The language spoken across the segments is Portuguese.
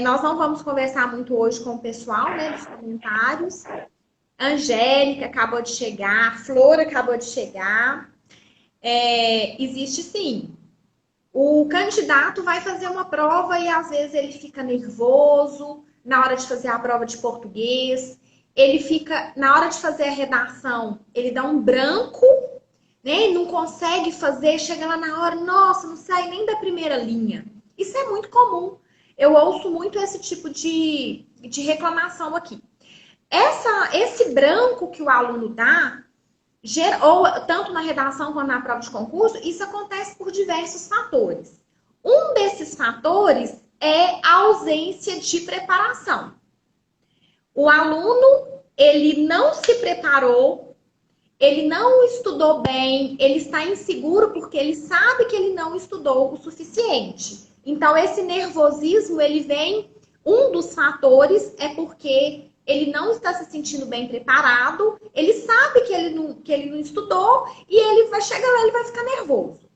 Nós não vamos conversar muito hoje com o pessoal, né, dos comentários. Angélica acabou de chegar, Flor acabou de chegar. Existe sim. O candidato vai fazer uma prova e às vezes ele fica nervoso na hora de fazer a prova de português. Ele fica, na hora de fazer a redação, ele dá um branco, né? Ele não consegue fazer, chega lá na hora, nossa, não sai nem da primeira linha. Isso é muito comum. Eu ouço muito esse tipo de reclamação aqui. Esse branco que o aluno dá, ou tanto na redação quanto na prova de concurso, isso acontece por diversos fatores. Um desses fatores é a ausência de preparação. O aluno, ele não se preparou, ele não estudou bem, ele está inseguro porque ele sabe que ele não estudou o suficiente. Então, esse nervosismo, ele vem, um dos fatores é porque ele não está se sentindo bem preparado, ele sabe que ele não estudou e ele vai chegar lá e ele vai ficar nervoso.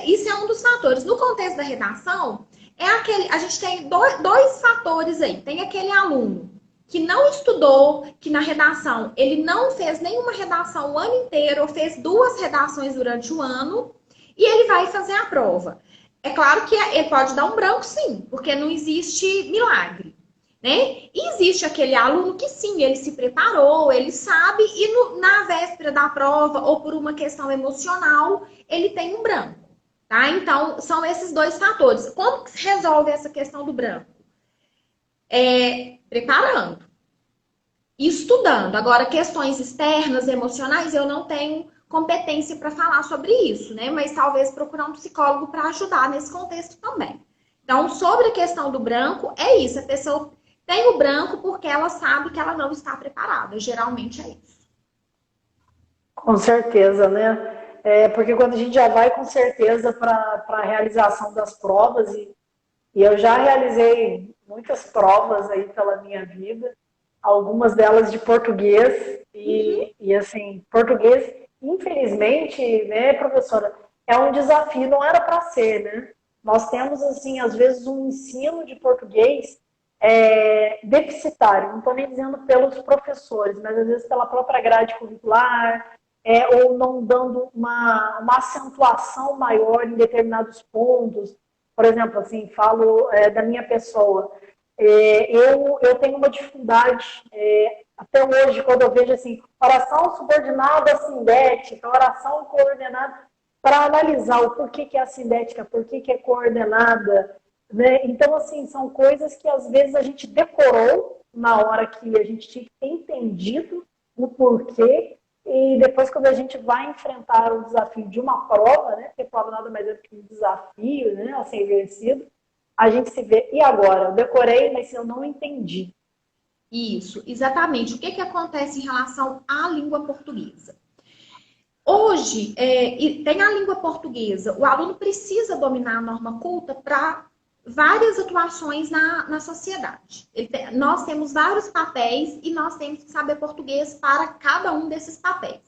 Isso é um dos fatores. No contexto da redação, a gente tem dois fatores aí. Tem aquele aluno que não estudou, que na redação ele não fez nenhuma redação o ano inteiro, ou fez 2 redações durante o ano, e ele vai fazer a prova. É claro que ele pode dar um branco, sim, porque não existe milagre, né? E existe aquele aluno que sim, ele se preparou, ele sabe, e na véspera da prova, ou por uma questão emocional, ele tem um branco, tá? Então, são esses dois fatores. Como que se resolve essa questão do branco? Preparando, estudando. Agora, questões externas, emocionais, eu não tenho competência para falar sobre isso, né? Mas talvez procurar um psicólogo para ajudar nesse contexto também. Então, sobre a questão do branco, é isso. A pessoa tem o branco porque ela sabe que ela não está preparada. Geralmente é isso. Com certeza, né? Porque quando a gente já vai com certeza para a realização das provas, e eu já realizei muitas provas aí pela minha vida, algumas delas de português, e assim, português, infelizmente, né, professora, é um desafio, não era para ser, né? Nós temos, assim, às vezes um ensino de português deficitário, não estou nem dizendo pelos professores, mas às vezes pela própria grade curricular, ou não dando uma acentuação maior em determinados pontos. Por exemplo, assim, falo da minha pessoa. Eu tenho uma dificuldade, até hoje, quando eu vejo assim, oração subordinada sindética, oração coordenada, para analisar o porquê que é assindética, porquê que é coordenada, né? Então, assim, são coisas que às vezes a gente decorou na hora que a gente tinha que ter entendido o porquê, e depois quando a gente vai enfrentar o desafio de uma prova, né? Porque prova nada mais é do que um desafio, né? A ser vencido, a gente se vê, e agora? Eu decorei, mas eu não entendi. Isso, exatamente. O que acontece em relação à língua portuguesa? Hoje, tem a língua portuguesa, o aluno precisa dominar a norma culta para várias atuações na sociedade. Nós temos vários papéis e nós temos que saber português para cada um desses papéis.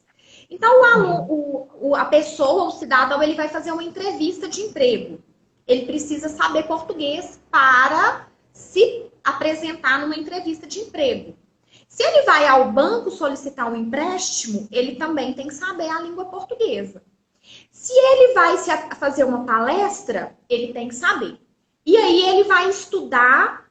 Então, o aluno, a pessoa, o cidadão, ele vai fazer uma entrevista de emprego. Ele precisa saber português para se apresentar numa entrevista de emprego. Se ele vai ao banco solicitar um empréstimo, ele também tem que saber a língua portuguesa. Se ele vai fazer uma palestra, ele tem que saber. E aí ele vai estudar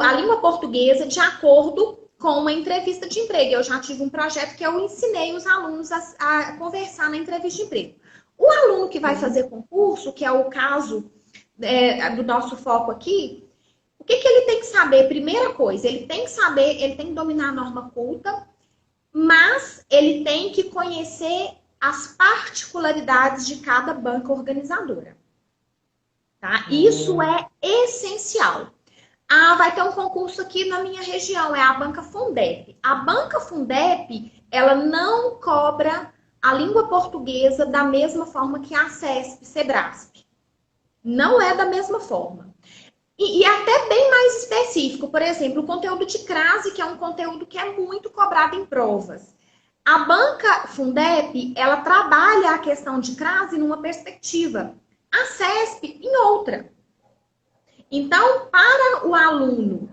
a língua portuguesa de acordo com uma entrevista de emprego. Eu já tive um projeto que eu ensinei os alunos a conversar na entrevista de emprego. O aluno que vai fazer concurso, que é o caso do nosso foco aqui, o que ele tem que saber? Primeira coisa, ele tem que saber, ele tem que dominar a norma culta, mas ele tem que conhecer as particularidades de cada banca organizadora. Tá? Isso é essencial. Vai ter um concurso aqui na minha região, é a Banca Fundep. A Banca Fundep, ela não cobra a língua portuguesa da mesma forma que a CESP, Sebrasp. Não é da mesma forma. E até bem mais específico. Por exemplo, o conteúdo de crase, que é um conteúdo que é muito cobrado em provas. A Banca Fundep, ela trabalha a questão de crase numa perspectiva. A CESP, em outra. Então, para o aluno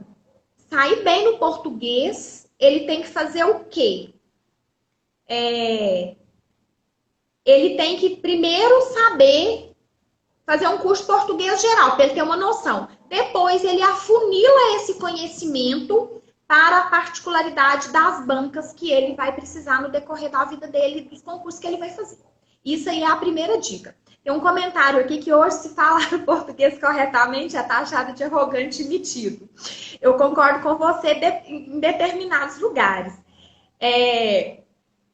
sair bem no português, ele tem que fazer o quê? Ele tem que primeiro saber fazer um curso de português geral, para ele ter uma noção. Depois, ele afunila esse conhecimento para a particularidade das bancas que ele vai precisar no decorrer da vida dele, dos concursos que ele vai fazer. Isso aí é a primeira dica. Tem um comentário aqui que hoje, se falar o português corretamente, é taxado de arrogante e metido. Eu concordo com você em determinados lugares.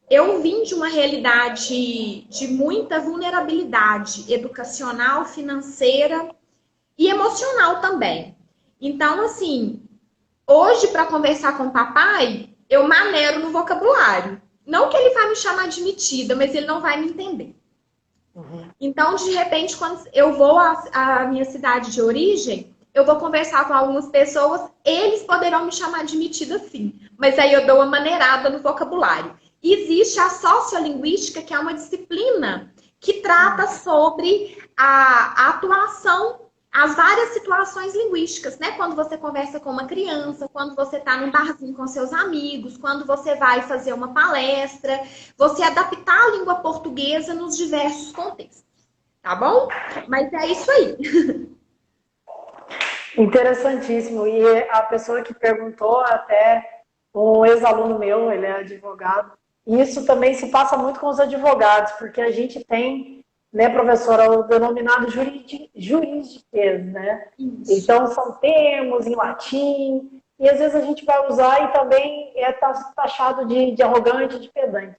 Eu vim de uma realidade de muita vulnerabilidade educacional, financeira e emocional também. Então, assim, hoje, para conversar com o papai, eu maneiro no vocabulário. Não que ele vai me chamar de metida, mas ele não vai me entender. Então, de repente, quando eu vou à minha cidade de origem, eu vou conversar com algumas pessoas, eles poderão me chamar de metida sim, mas aí eu dou uma maneirada no vocabulário. Existe a sociolinguística, que é uma disciplina que trata sobre a atuação, as várias situações linguísticas, né? Quando você conversa com uma criança, quando você está num barzinho com seus amigos, quando você vai fazer uma palestra, você adaptar a língua portuguesa nos diversos contextos, tá bom? Mas é isso aí. Interessantíssimo. E a pessoa que perguntou, até um ex-aluno meu, ele é advogado, e isso também se passa muito com os advogados, porque a gente tem, né, professora, o denominado juridiquês, né? Isso. Então, são termos em latim, e às vezes a gente vai usar e também é taxado de arrogante, de pedante.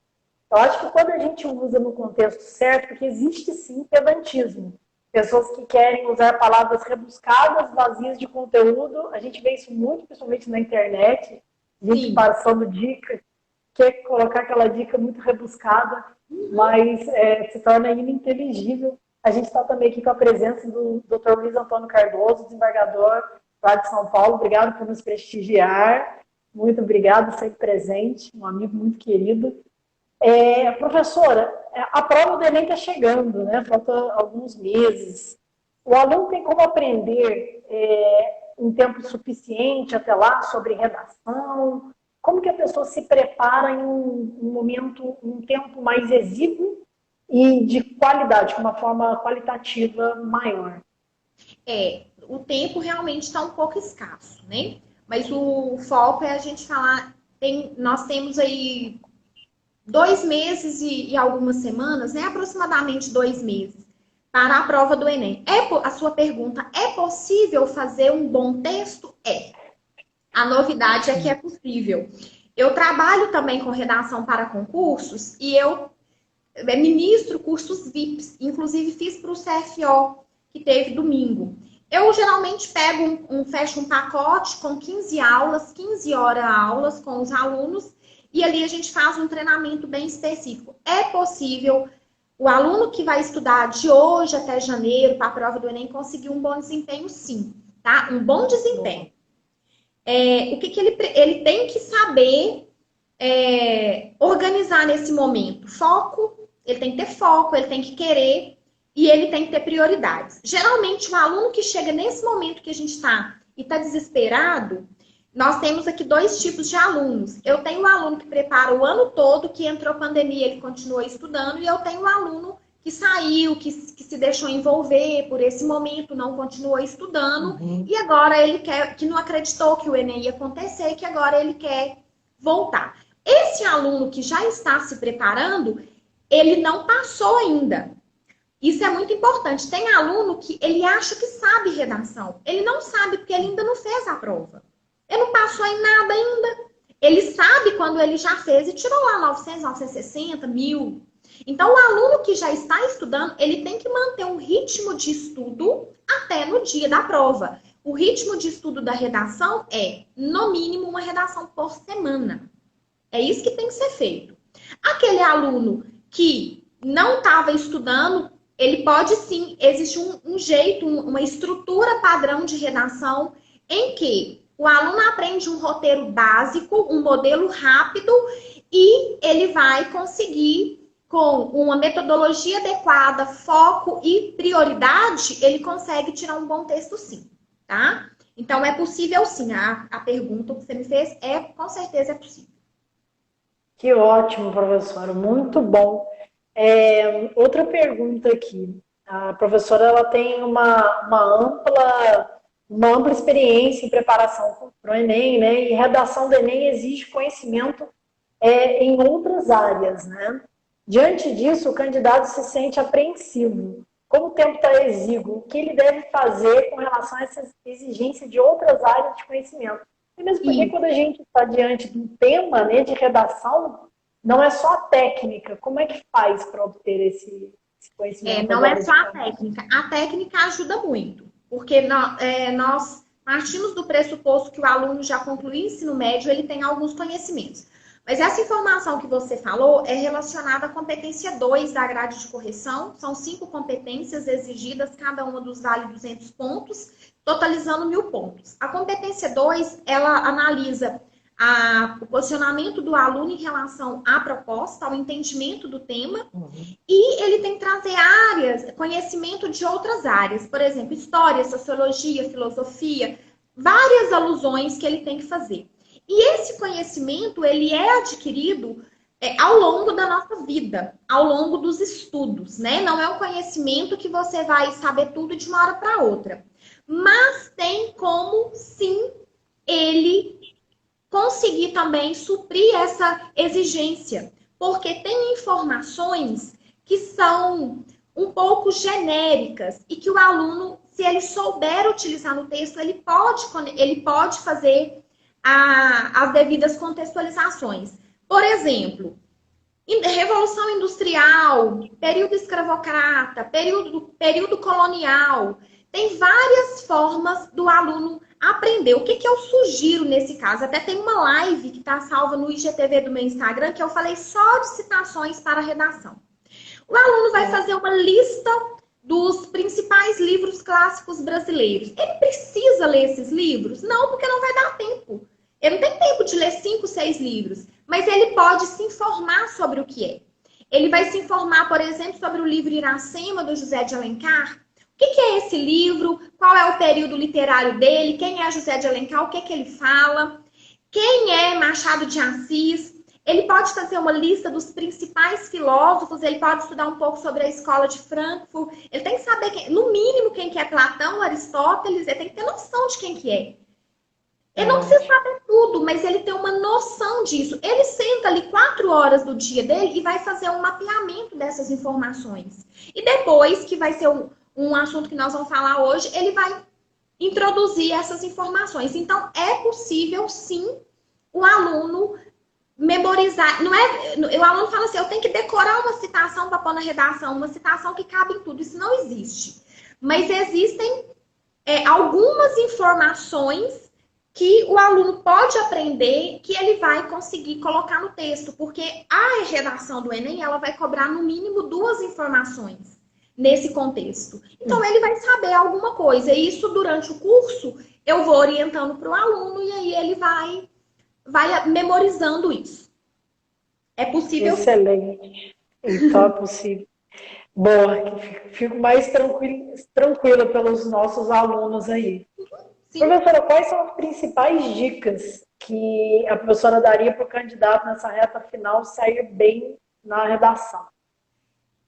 Eu acho que quando a gente usa no contexto certo, porque existe sim pedantismo, pessoas que querem usar palavras rebuscadas, vazias de conteúdo, a gente vê isso muito, principalmente na internet, gente passando dicas, quer colocar aquela dica muito rebuscada, mas se torna ininteligível. A gente está também aqui com a presença do Dr. Luiz Antônio Cardoso, desembargador lá de São Paulo. Obrigado por nos prestigiar. Muito obrigado, sempre presente, um amigo muito querido. Professora, a prova do Enem está chegando, né? Falta alguns meses. O aluno tem como aprender em tempo suficiente até lá sobre redação? Como que a pessoa se prepara em um tempo mais exíguo e de qualidade, de uma forma qualitativa maior? O tempo realmente está um pouco escasso, né? Mas o foco é a gente falar, nós temos aí 2 meses e algumas semanas, né? Aproximadamente 2 meses, para a prova do Enem. A sua pergunta, é possível fazer um bom texto? A novidade é que é possível. Eu trabalho também com redação para concursos e eu ministro cursos VIPs. Inclusive fiz para o CFO, que teve domingo. Eu geralmente fecho um pacote com 15 aulas, 15 horas aulas com os alunos e ali a gente faz um treinamento bem específico. É possível o aluno que vai estudar de hoje até janeiro para a prova do Enem conseguir um bom desempenho, sim, tá? Um bom desempenho. O que ele tem que saber organizar nesse momento? Foco, ele tem que ter foco, ele tem que querer e ele tem que ter prioridades. Geralmente, o aluno que chega nesse momento que a gente está e está desesperado, nós temos aqui 2 tipos de alunos. Eu tenho o aluno que prepara o ano todo, que entrou pandemia, ele continua estudando, e eu tenho o aluno que saiu, que se deixou envolver por esse momento, não continuou estudando, e agora ele quer, que não acreditou que o Enem ia acontecer, que agora ele quer voltar. Esse aluno que já está se preparando, ele não passou ainda. Isso é muito importante. Tem aluno que ele acha que sabe redação. Ele não sabe porque ele ainda não fez a prova. Ele não passou em nada ainda. Ele sabe quando ele já fez e tirou lá 900, 960, 1000. Então, o aluno que já está estudando, ele tem que manter um ritmo de estudo até no dia da prova. O ritmo de estudo da redação é, no mínimo, uma redação por semana. É isso que tem que ser feito. Aquele aluno que não estava estudando, ele pode sim, existe um jeito, uma estrutura padrão de redação em que o aluno aprende um roteiro básico, um modelo rápido e ele vai conseguir, com uma metodologia adequada, foco e prioridade, ele consegue tirar um bom texto sim. tá? Então, é possível sim. A pergunta que você me fez com certeza é possível. Que ótimo, professora, muito bom. Outra pergunta aqui. A professora ela tem uma ampla experiência em preparação para o Enem, né? E redação do Enem exige conhecimento em outras áreas, né? Diante disso, o candidato se sente apreensivo. Como o tempo está exíguo, o que ele deve fazer com relação a essa exigência de outras áreas de conhecimento? E mesmo porque Sim. quando a gente está diante de um tema, né, de redação, não é só a técnica. Como é que faz para obter esse conhecimento Não é agora só de a campo? técnica. A técnica ajuda muito, porque nós partimos do pressuposto que o aluno já concluiu o ensino médio, ele tem alguns conhecimentos. Mas essa informação que você falou é relacionada à competência 2 da grade de correção. São 5 competências exigidas, cada uma dos vale 200 pontos, totalizando 1.000 pontos. A competência 2, ela analisa o posicionamento do aluno em relação à proposta, ao entendimento do tema, e ele tem que trazer áreas, conhecimento de outras áreas, por exemplo, história, sociologia, filosofia, várias alusões que ele tem que fazer. E esse conhecimento, ele é adquirido ao longo da nossa vida, ao longo dos estudos, né? Não é um conhecimento que você vai saber tudo de uma hora para outra. Mas tem como, sim, ele conseguir também suprir essa exigência. Porque tem informações que são um pouco genéricas e que o aluno, se ele souber utilizar no texto, ele pode fazer as devidas contextualizações. Por exemplo, Revolução Industrial, período escravocrata, período colonial. Tem várias formas do aluno aprender. O que eu sugiro nesse caso? Até tem uma live que está salva no IGTV do meu Instagram, que eu falei só de citações para redação. O aluno vai fazer uma lista dos principais livros clássicos brasileiros. Ele precisa ler esses livros? Não, porque não vai dar tempo. Ele não tem tempo de ler 5, 6 livros, mas ele pode se informar sobre o que é. Ele vai se informar, por exemplo, sobre o livro Iracema, do José de Alencar. O que é esse livro? Qual é o período literário dele? Quem é José de Alencar? O que ele fala? Quem é Machado de Assis? Ele pode fazer uma lista dos principais filósofos, ele pode estudar um pouco sobre a escola de Frankfurt, ele tem que saber, no mínimo, quem que é Platão, Aristóteles, ele tem que ter noção de quem que é. Ele não precisa saber tudo, mas ele tem uma noção disso. Ele senta ali 4 horas do dia dele e vai fazer um mapeamento dessas informações. E depois, que vai ser um assunto que nós vamos falar hoje, ele vai introduzir essas informações. Então, é possível, sim, o aluno memorizar. Não é, o aluno fala assim, eu tenho que decorar uma citação para pôr na redação, uma citação que cabe em tudo. Isso não existe. Mas existem algumas informações que o aluno pode aprender, que ele vai conseguir colocar no texto, porque a redação do Enem, ela vai cobrar no mínimo 2 informações nesse contexto. Então, ele vai saber alguma coisa. E isso, durante o curso, eu vou orientando para o aluno e aí ele vai memorizando isso. É possível? Excelente. Então é possível. Boa, fico mais tranquila pelos nossos alunos aí. Sim. Professora, quais são as principais dicas que a professora daria para o candidato nessa reta final sair bem na redação?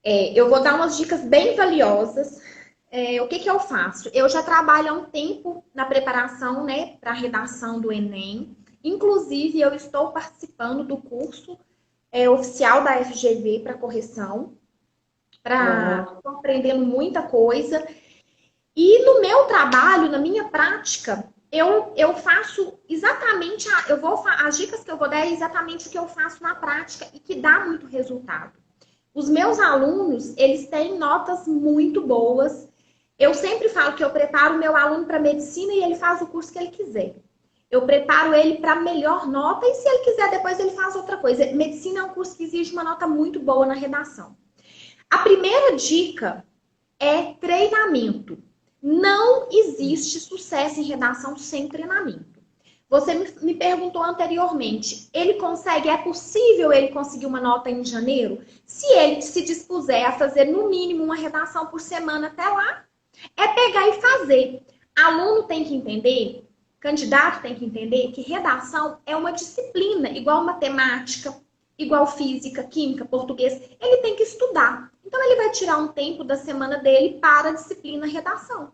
Eu vou dar umas dicas bem valiosas. O que eu faço? Eu já trabalho há um tempo na preparação, né, para a redação do Enem. Inclusive, eu estou participando do curso oficial da FGV para correção. Estou aprendendo muita coisa. E no meu trabalho, na minha prática, eu faço exatamente, as dicas que eu vou dar é exatamente o que eu faço na prática e que dá muito resultado. Os meus alunos, eles têm notas muito boas. Eu sempre falo que eu preparo o meu aluno para medicina e ele faz o curso que ele quiser. Eu preparo ele para melhor nota e se ele quiser depois ele faz outra coisa. Medicina é um curso que exige uma nota muito boa na redação. A primeira dica é treinamento. Não existe sucesso em redação sem treinamento. Você me perguntou anteriormente, é possível ele conseguir uma nota em janeiro? Se ele se dispuser a fazer no mínimo uma redação por semana até lá, é pegar e fazer. Aluno tem que entender, candidato tem que entender que redação é uma disciplina, igual matemática, igual física, química, português. Ele tem que estudar. Então, ele vai tirar um tempo da semana dele para a disciplina redação.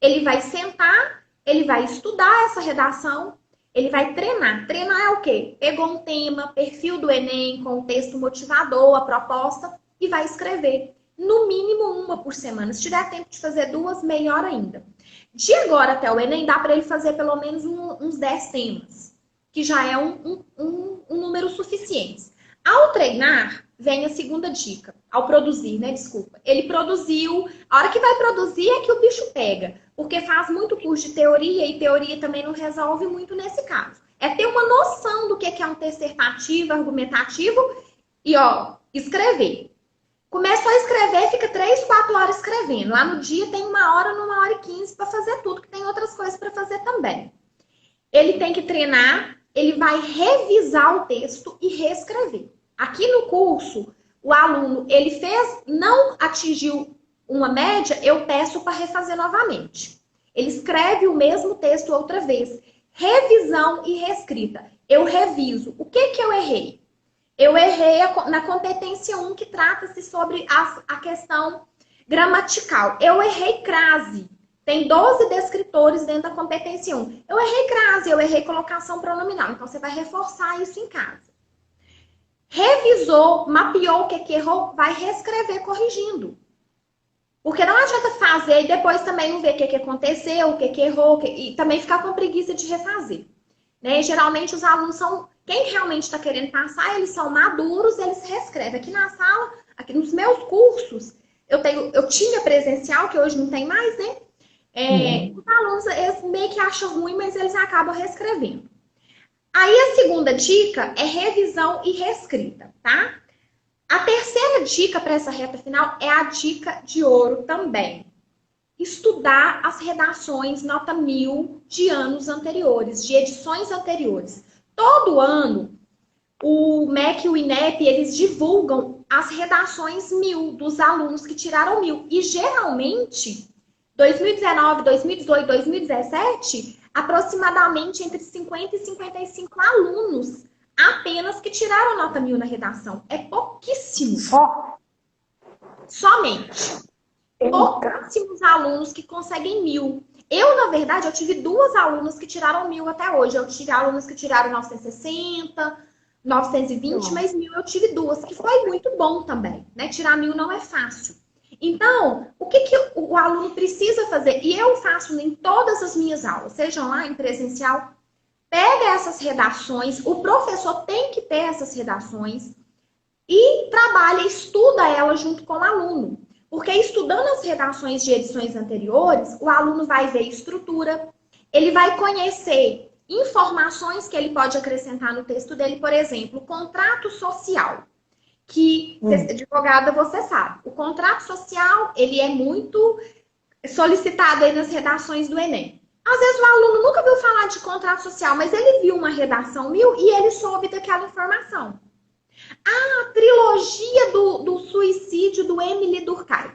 Ele vai sentar, ele vai estudar essa redação, ele vai treinar. Treinar é o quê? Pegou um tema, perfil do Enem, com o texto motivador, a proposta, e vai escrever. No mínimo uma por semana. Se tiver tempo de fazer 2, melhor ainda. De agora até o Enem, dá para ele fazer pelo menos uns 10 temas, que já é um número suficiente. Ao treinar, vem a segunda dica. Ao produzir, né? Desculpa. Ele produziu. A hora que vai produzir é que o bicho pega. Porque faz muito curso de teoria e teoria também não resolve muito nesse caso. É ter uma noção do que é um dissertativo, argumentativo e, escrever. Começou a escrever, fica 3, 4 horas escrevendo. Lá no dia tem 1 hora, 1h15 para fazer tudo, que tem outras coisas para fazer também. Ele tem que treinar, ele vai revisar o texto e reescrever. Aqui no curso, o aluno, ele não atingiu uma média, eu peço para refazer novamente. Ele escreve o mesmo texto outra vez. Revisão e reescrita. Eu reviso. O que eu errei? Eu errei na competência 1, que trata-se sobre a questão gramatical. Eu errei crase. Tem 12 descritores dentro da competência 1. Eu errei crase, eu errei colocação pronominal. Então, você vai reforçar isso em casa. Revisou, mapeou o que errou, vai reescrever corrigindo. Porque não adianta fazer e depois também não ver o que aconteceu, o que errou, e também ficar com preguiça de refazer. Né? Geralmente, os alunos são... Quem realmente está querendo passar, eles são maduros, eles reescrevem. Aqui na sala, aqui nos meus cursos, eu tinha presencial, que hoje não tem mais, né? Os alunos, eles meio que acham ruim, mas eles acabam reescrevendo. Aí, a segunda dica é revisão e reescrita, tá? A terceira dica para essa reta final é a dica de ouro também. Estudar as redações nota 1000 de anos anteriores, de edições anteriores. Todo ano, o MEC e o INEP, eles divulgam as redações 1000 dos alunos que tiraram 1000. E, geralmente, 2019, 2018, 2017, aproximadamente entre 50 e 55 alunos apenas que tiraram nota 1000 na redação. É pouquíssimo. Somente. Pouquíssimos alunos que conseguem 1000. Eu, na verdade, eu tive 2 alunas que tiraram 1000 até hoje. Eu tive alunas que tiraram 960, 920, mas 1000 eu tive 2, que foi muito bom também, né? Tirar 1000 não é fácil. Então, o que o aluno precisa fazer? E eu faço em todas as minhas aulas, seja online, presencial. Pega essas redações, o professor tem que ter essas redações e trabalha, estuda elas junto com o aluno. Porque estudando as redações de edições anteriores, o aluno vai ver estrutura, ele vai conhecer informações que ele pode acrescentar no texto dele, por exemplo, contrato social, que, advogada, você sabe, o contrato social, ele é muito solicitado aí nas redações do Enem. Às vezes o aluno nunca viu falar de contrato social, mas ele viu uma redação 1000 e ele soube daquela informação. A trilogia do suicídio do Emily Durkheim.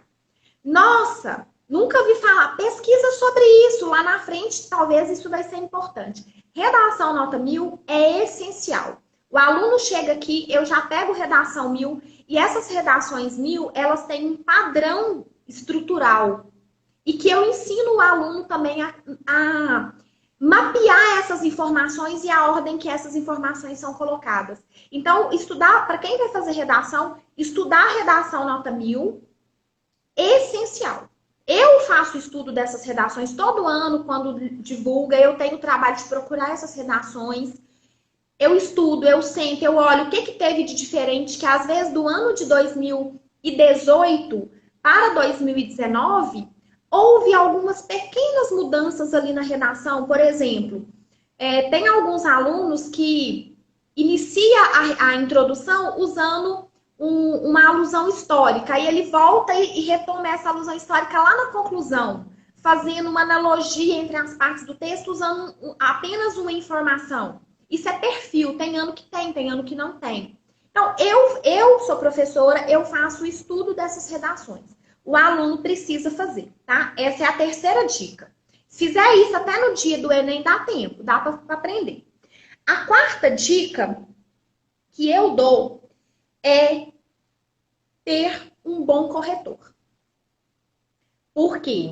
Nossa, nunca vi falar. Pesquisa sobre isso. Lá na frente, talvez isso vai ser importante. Redação nota 1000 é essencial. O aluno chega aqui, eu já pego redação 1000 e essas redações 1000, elas têm um padrão estrutural. E que eu ensino o aluno também a mapear essas informações e a ordem que essas informações são colocadas. Então, estudar, para quem vai fazer redação, estudar a redação nota 1000, essencial. Eu faço estudo dessas redações todo ano, quando divulga, eu tenho o trabalho de procurar essas redações. Eu estudo, eu sento, eu olho o que teve de diferente, que às vezes do ano de 2018 para 2019, houve algumas pequenas mudanças ali na redação. Por exemplo, tem alguns alunos que inicia a introdução usando uma alusão histórica. Aí ele volta e retoma essa alusão histórica lá na conclusão, fazendo uma analogia entre as partes do texto, usando apenas uma informação. Isso é perfil. Tem ano que tem ano que não tem. Então, eu sou professora, eu faço o estudo dessas redações. O aluno precisa fazer, tá? Essa é a terceira dica. Se fizer isso até no dia do Enem, dá tempo, dá para aprender. A quarta dica que eu dou é ter um bom corretor. Por quê?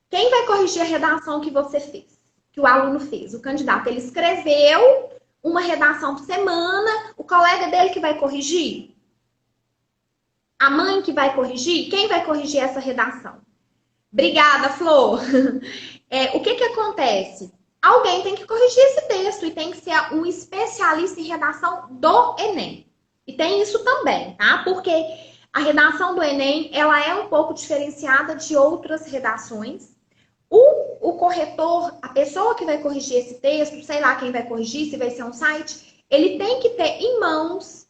Quem vai corrigir a redação que você fez? Que o aluno fez? O candidato, ele escreveu uma redação por semana, o colega dele que vai corrigir? A mãe que vai corrigir? Quem vai corrigir essa redação? Obrigada, Flor. O que acontece? Alguém tem que corrigir esse texto e tem que ser um especialista em redação do Enem. E tem isso também, tá? Porque a redação do Enem, ela é um pouco diferenciada de outras redações. O corretor, a pessoa que vai corrigir esse texto, sei lá quem vai corrigir, se vai ser um site, ele tem que ter em mãos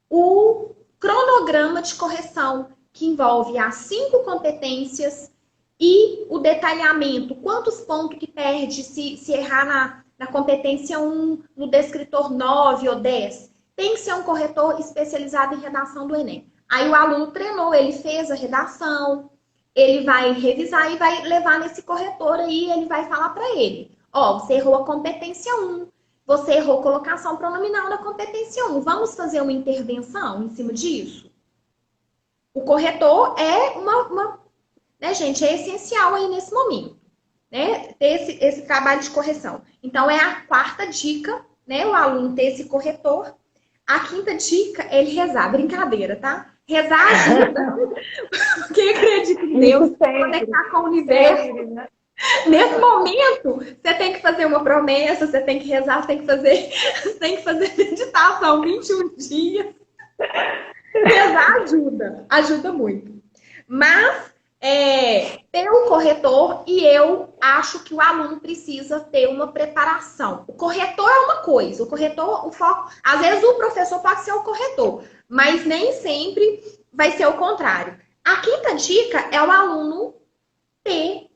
o cronograma de correção, que envolve as 5 competências e o detalhamento, quantos pontos que perde se errar na competência 1, no descritor 9 ou 10. Tem que ser um corretor especializado em redação do Enem. Aí o aluno treinou, ele fez a redação, ele vai revisar e vai levar nesse corretor aí, ele vai falar para ele, ó, você errou a competência 1, você errou colocação pronominal na competência 1, vamos fazer uma intervenção em cima disso? O corretor é né, gente, é essencial aí nesse momento, né, ter esse trabalho de correção. Então, é a quarta dica, né, o aluno ter esse corretor. A quinta dica é ele rezar, brincadeira, tá? Rezar ajuda. Quem acredita em Deus, conectar com o universo. Sempre, né? Nesse momento, você tem que fazer uma promessa, você tem que rezar, você tem que fazer meditação 21 dias. Rezar ajuda muito. Mas ter um corretor, e eu acho que o aluno precisa ter uma preparação. O corretor é uma coisa, o foco, às vezes o professor pode ser o corretor, mas nem sempre vai ser o contrário. A quinta dica é o aluno ter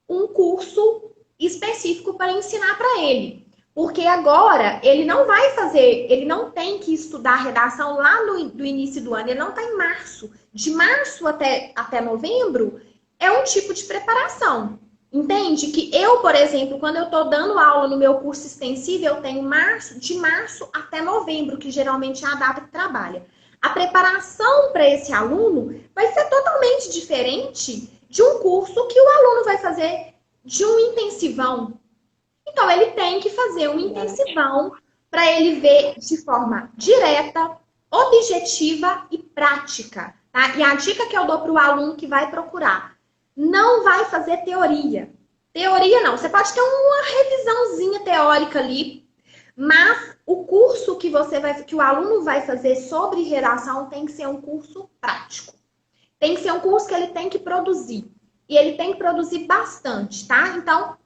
um curso específico para ensinar para ele. Porque agora ele não vai fazer, ele não tem que estudar redação lá do início do ano, ele não está em março. De março até novembro é um tipo de preparação. Entende? Que eu, por exemplo, quando eu estou dando aula no meu curso extensivo, eu tenho de março até novembro, que geralmente é a data que trabalha. A preparação para esse aluno vai ser totalmente diferente de um curso que o aluno vai fazer de um intensivão. Então, ele tem que fazer um intensivão para ele ver de forma direta, objetiva e prática. Tá? E a dica que eu dou para o aluno que vai procurar, não vai fazer teoria. Teoria não, você pode ter uma revisãozinha teórica ali, mas o curso que o aluno vai fazer sobre redação tem que ser um curso prático. Tem que ser um curso que ele tem que produzir. E ele tem que produzir bastante, tá? Então,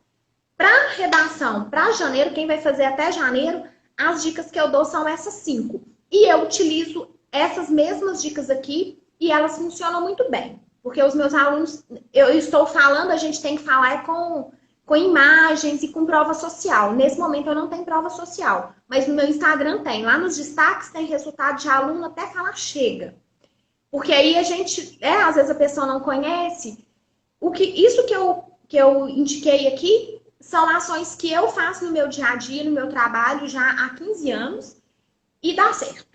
para redação, para janeiro, quem vai fazer até janeiro, as dicas que eu dou são essas 5. E eu utilizo essas mesmas dicas aqui e elas funcionam muito bem. Porque os meus alunos, eu estou falando, a gente tem que falar com imagens e com prova social. Nesse momento eu não tenho prova social, mas no meu Instagram tem. Lá nos destaques tem resultado de aluno até falar chega. Porque aí a gente, às vezes a pessoa não conhece. Isso que eu indiquei aqui são ações que eu faço no meu dia a dia, no meu trabalho já há 15 anos e dá certo.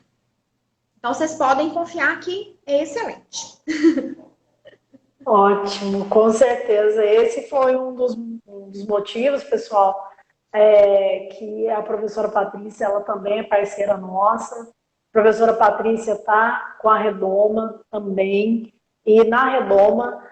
Então vocês podem confiar que é excelente. Ótimo, com certeza. Esse foi um dos motivos, pessoal, que a professora Patrícia, ela também é parceira nossa. A professora Patrícia está com a Redoma também. E na Redoma,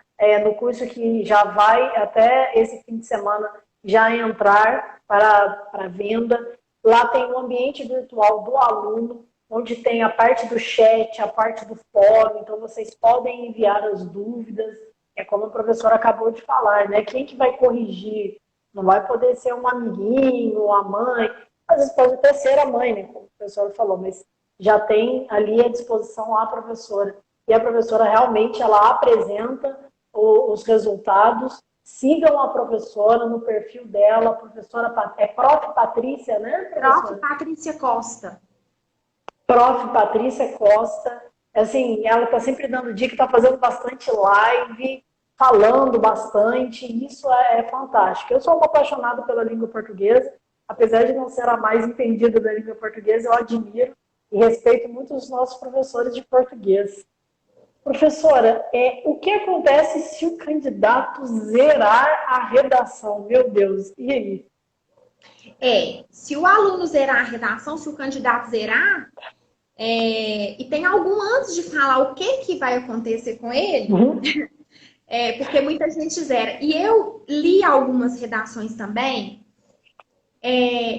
no curso que já vai até esse fim de semana já entrar para venda, lá tem um ambiente virtual do aluno, onde tem a parte do chat, a parte do fórum, então vocês podem enviar as dúvidas, é como a professora acabou de falar, né? Quem que vai corrigir? Não vai poder ser um amiguinho, a mãe, às vezes pode até ser a mãe, né? Como a professora falou, mas já tem ali à disposição a professora. E a professora realmente, ela apresenta os resultados. Sigam a professora no perfil dela, a professora Prof. Patrícia, né, professora? Prof. Patrícia Costa. Prof. Patrícia Costa, assim, ela está sempre dando dica, está fazendo bastante live, falando bastante, e isso é fantástico. Eu sou uma apaixonada pela língua portuguesa, apesar de não ser a mais entendida da língua portuguesa, eu admiro e respeito muito os nossos professores de português. Professora, o que acontece se o candidato zerar a redação? Meu Deus, e aí? Se o aluno zerar a redação, se o candidato zerar, e tem algum antes de falar o que vai acontecer com ele, porque muita gente zera. E eu li algumas redações também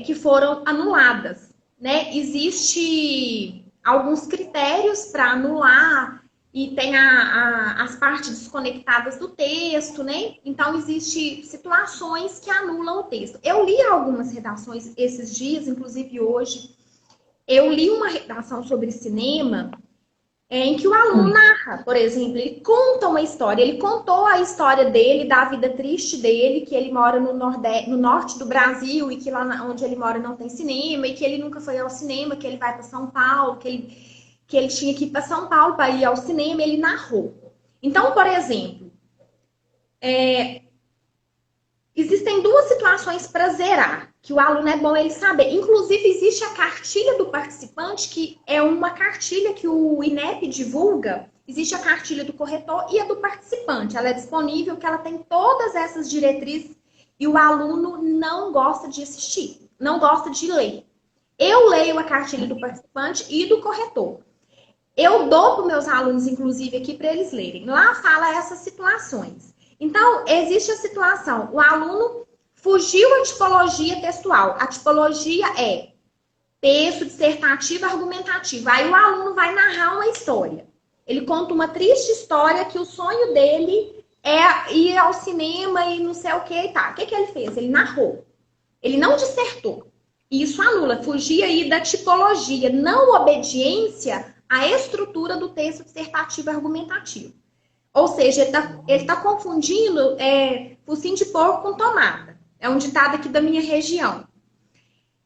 que foram anuladas, né? Existe alguns critérios para anular e tem as partes desconectadas do texto, né? Então, existem situações que anulam o texto. Eu li algumas redações esses dias, inclusive hoje. Eu li uma redação sobre cinema em que o aluno narra, por exemplo, ele conta uma história. Ele contou a história dele, da vida triste dele, que ele mora no norte do Brasil e que lá onde ele mora não tem cinema e que ele nunca foi ao cinema, que ele vai para São Paulo, que ele tinha que ir para São Paulo para ir ao cinema, ele narrou. Então, por exemplo, existem duas situações para zerar, que o aluno é bom ele saber. Inclusive, existe a cartilha do participante, que é uma cartilha que o INEP divulga. Existe a cartilha do corretor e a do participante. Ela é disponível, que ela tem todas essas diretrizes e o aluno não gosta de assistir, não gosta de ler. Eu leio a cartilha do participante e do corretor. Eu dou para os meus alunos, inclusive, aqui para eles lerem. Lá fala essas situações. Então, existe a situação, o aluno fugiu à tipologia textual. A tipologia é texto dissertativo argumentativo. Aí o aluno vai narrar uma história. Ele conta uma triste história que o sonho dele é ir ao cinema e não sei o que e tal. O que ele fez? Ele narrou. Ele não dissertou. Isso anula, fugir aí da tipologia, não obediência à estrutura do texto dissertativo argumentativo. Ou seja, ele tá confundindo focinho de porco com tomada. É um ditado aqui da minha região.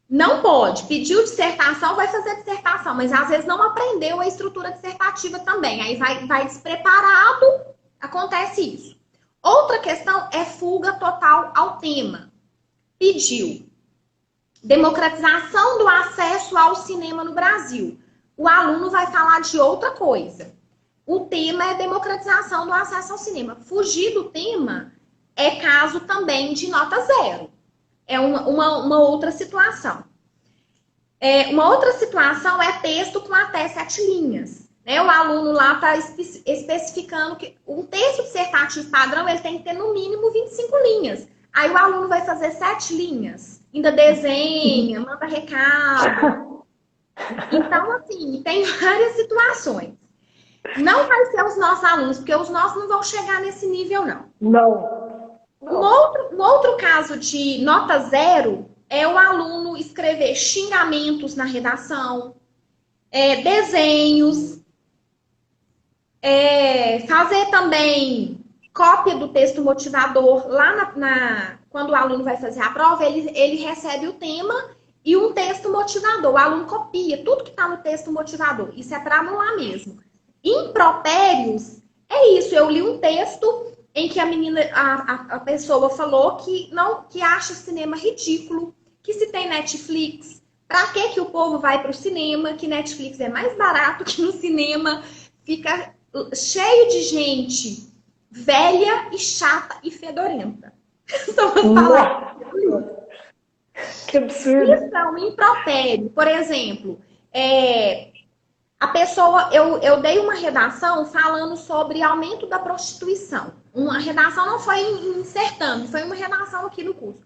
Não pode. Pediu dissertação, vai fazer dissertação, mas às vezes não aprendeu a estrutura dissertativa também. Aí vai despreparado, acontece isso. Outra questão é fuga total ao tema. Pediu democratização do acesso ao cinema no Brasil. O aluno vai falar de outra coisa. O tema é democratização do acesso ao cinema. Fugir do tema é caso também de nota zero. É uma outra situação. Uma outra situação é texto com até 7 linhas. Né? O aluno lá está especificando que um texto dissertativo padrão ele tem que ter no mínimo 25 linhas. Aí o aluno vai fazer 7 linhas. Ainda desenha, manda recado. Então, assim, tem várias situações. Não vai ser os nossos alunos, porque os nossos não vão chegar nesse nível, não. Não. Um outro caso de nota zero é o aluno escrever xingamentos na redação, desenhos, fazer também cópia do texto motivador. Lá quando o aluno vai fazer a prova, ele recebe o tema e um texto motivador. O aluno copia tudo que está no texto motivador. Isso é para anular mesmo. Impropérios, é isso. Eu li um texto em que a pessoa falou que acha o cinema ridículo, que se tem Netflix, para que o povo vai para o cinema, que Netflix é mais barato que no cinema, fica cheio de gente velha e chata e fedorenta. São as palavras. Que absurdo. Isso é um impropério. Por exemplo, a pessoa, eu dei uma redação falando sobre aumento da prostituição. Uma redação não foi em certame, foi uma redação aqui no curso.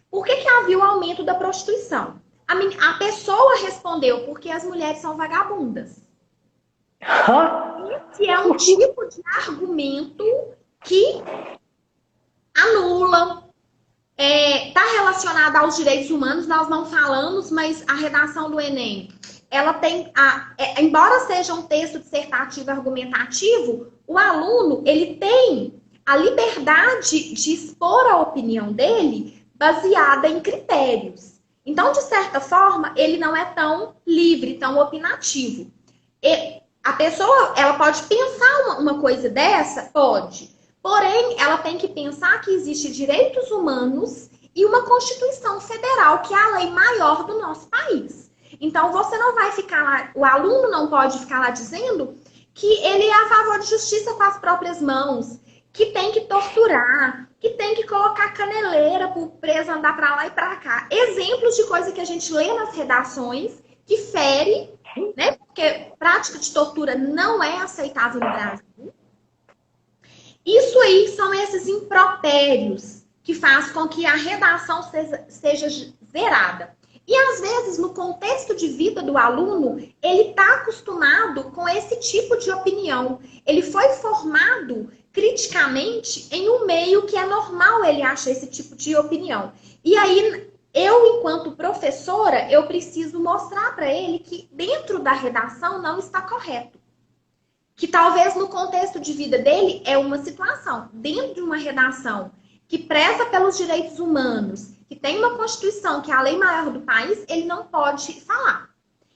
Por que havia o aumento da prostituição? A pessoa respondeu, porque as mulheres são vagabundas. Esse é um tipo de argumento que anula, está relacionado aos direitos humanos, nós não falamos, mas a redação do Enem, ela tem, embora seja um texto dissertativo argumentativo, o aluno, ele tem a liberdade de expor a opinião dele baseada em critérios. Então, de certa forma, ele não é tão livre, tão opinativo. A pessoa, ela pode pensar uma coisa dessa? Pode. Porém, ela tem que pensar que existem direitos humanos e uma Constituição Federal, que é a lei maior do nosso país. Então, você não vai ficar lá, o aluno não pode ficar lá dizendo que ele é a favor de justiça com as próprias mãos, que tem que torturar, que tem que colocar caneleira para o preso andar para lá e para cá. Exemplos de coisa que a gente lê nas redações que fere, né? Porque prática de tortura não é aceitável no Brasil. Isso aí são esses impropérios que faz com que a redação seja zerada. E às vezes, no contexto de vida do aluno, ele está acostumado com esse tipo de opinião. Ele foi formado criticamente em um meio que é normal ele achar esse tipo de opinião. E aí, eu, enquanto professora, eu preciso mostrar para ele que dentro da redação não está correto. Que talvez no contexto de vida dele é uma situação. Dentro de uma redação que preza pelos direitos humanos, que tem uma Constituição, que é a lei maior do país, ele não pode falar.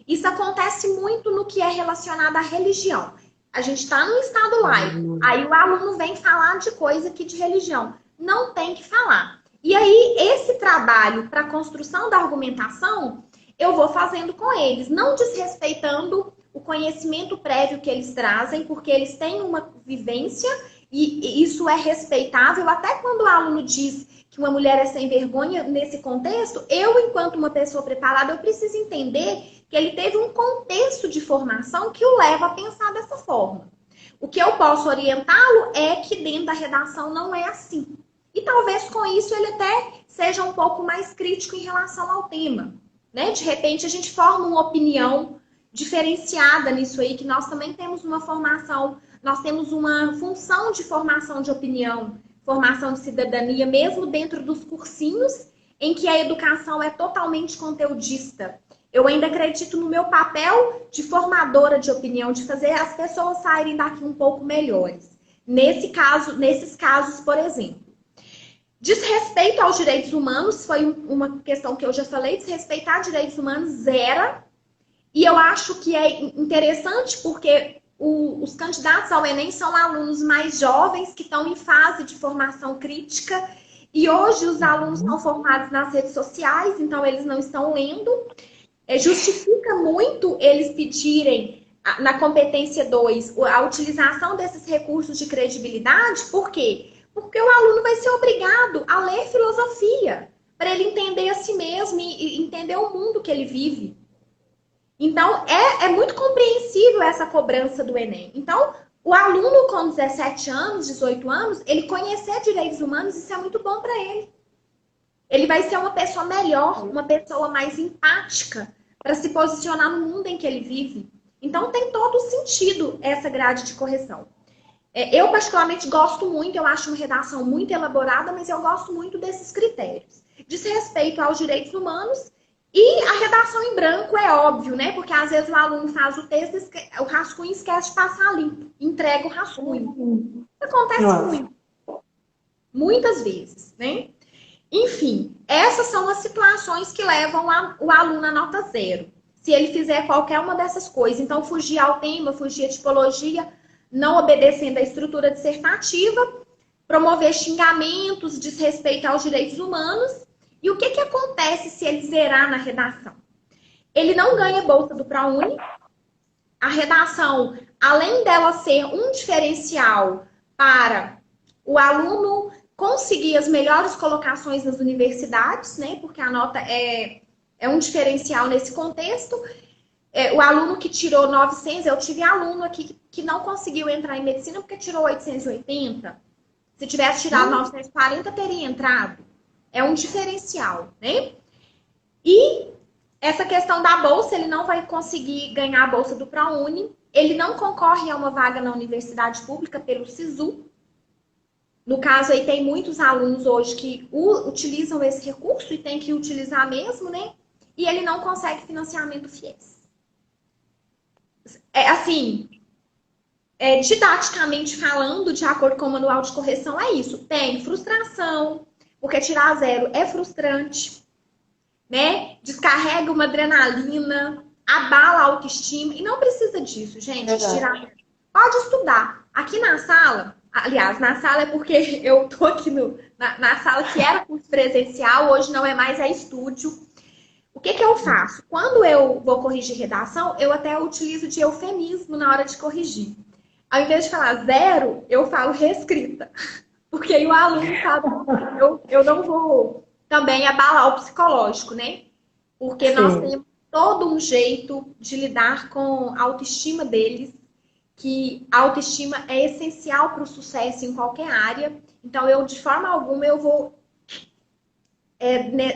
Isso acontece muito no que é relacionado à religião. A gente está num estado laico, aí o aluno vem falar de coisa aqui de religião. Não tem que falar. E aí, esse trabalho para a construção da argumentação, eu vou fazendo com eles, não desrespeitando o conhecimento prévio que eles trazem, porque eles têm uma vivência e isso é respeitável. Até quando o aluno diz que uma mulher é sem vergonha nesse contexto, eu, enquanto uma pessoa preparada, eu preciso entender que ele teve um contexto de formação que o leva a pensar dessa forma. O que eu posso orientá-lo é que dentro da redação não é assim. E talvez com isso ele até seja um pouco mais crítico em relação ao tema, né? De repente a gente forma uma opinião diferenciada nisso aí, que nós também temos uma formação, nós temos uma função de formação de opinião, formação de cidadania, mesmo dentro dos cursinhos, em que a educação é totalmente conteudista. Eu ainda acredito no meu papel de formadora de opinião, de fazer as pessoas saírem daqui um pouco melhores. Nesses casos, por exemplo. Desrespeito aos direitos humanos foi uma questão que eu já falei. Desrespeitar direitos humanos zera. E eu acho que é interessante porque os candidatos ao Enem são alunos mais jovens que estão em fase de formação crítica. E hoje os alunos estão formados nas redes sociais, então eles não estão lendo. Justifica muito eles pedirem, na competência 2, a utilização desses recursos de credibilidade. Por quê? Porque o aluno vai ser obrigado a ler filosofia para ele entender a si mesmo e entender o mundo que ele vive. Então, é muito compreensível essa cobrança do Enem. Então, o aluno com 17 anos, 18 anos, ele conhecer direitos humanos, isso é muito bom para ele. Ele vai ser uma pessoa melhor, uma pessoa mais empática para se posicionar no mundo em que ele vive. Então, tem todo sentido essa grade de correção. Eu, particularmente, gosto muito, eu acho uma redação muito elaborada, mas eu gosto muito desses critérios. Diz respeito aos direitos humanos e a redação em branco é óbvio, né? Porque às vezes o aluno faz o texto, o rascunho esquece de passar limpo, entrega o rascunho. Isso acontece muito. Muitas vezes, né? Enfim, essas são as situações que levam o aluno a nota 0. Se ele fizer qualquer uma dessas coisas, então fugir ao tema, fugir à tipologia, não obedecendo à estrutura dissertativa, promover xingamentos, desrespeito aos direitos humanos. E o que acontece se ele zerar na redação? Ele não ganha bolsa do ProUni. A redação, além dela ser um diferencial para o aluno conseguir as melhores colocações nas universidades, né? Porque a nota é um diferencial nesse contexto. O aluno que tirou 900, eu tive aluno aqui que não conseguiu entrar em medicina porque tirou 880. Se tivesse tirado 940, teria entrado. É um diferencial, né? E essa questão da bolsa, ele não vai conseguir ganhar a bolsa do ProUni. Ele não concorre a uma vaga na universidade pública pelo SISU. No caso, aí tem muitos alunos hoje que utilizam esse recurso e tem que utilizar mesmo, né? E ele não consegue financiamento FIES. Didaticamente falando, de acordo com o manual de correção, é isso. Tem frustração, porque tirar 0 é frustrante, né? Descarrega uma adrenalina, abala a autoestima. E não precisa disso, gente. Pode estudar. Aqui na sala, Aliás, na sala é porque eu tô aqui na sala que era curso presencial, hoje não é mais, é estúdio. O que que eu faço? Quando eu vou corrigir redação, eu até utilizo de eufemismo na hora de corrigir. Ao invés de falar zero, eu falo reescrita. Porque aí o aluno sabe, eu não vou também abalar o psicológico, né? Porque nós Sim. temos todo um jeito de lidar com a autoestima deles, que a autoestima é essencial para o sucesso em qualquer área. Então, eu, de forma alguma, eu vou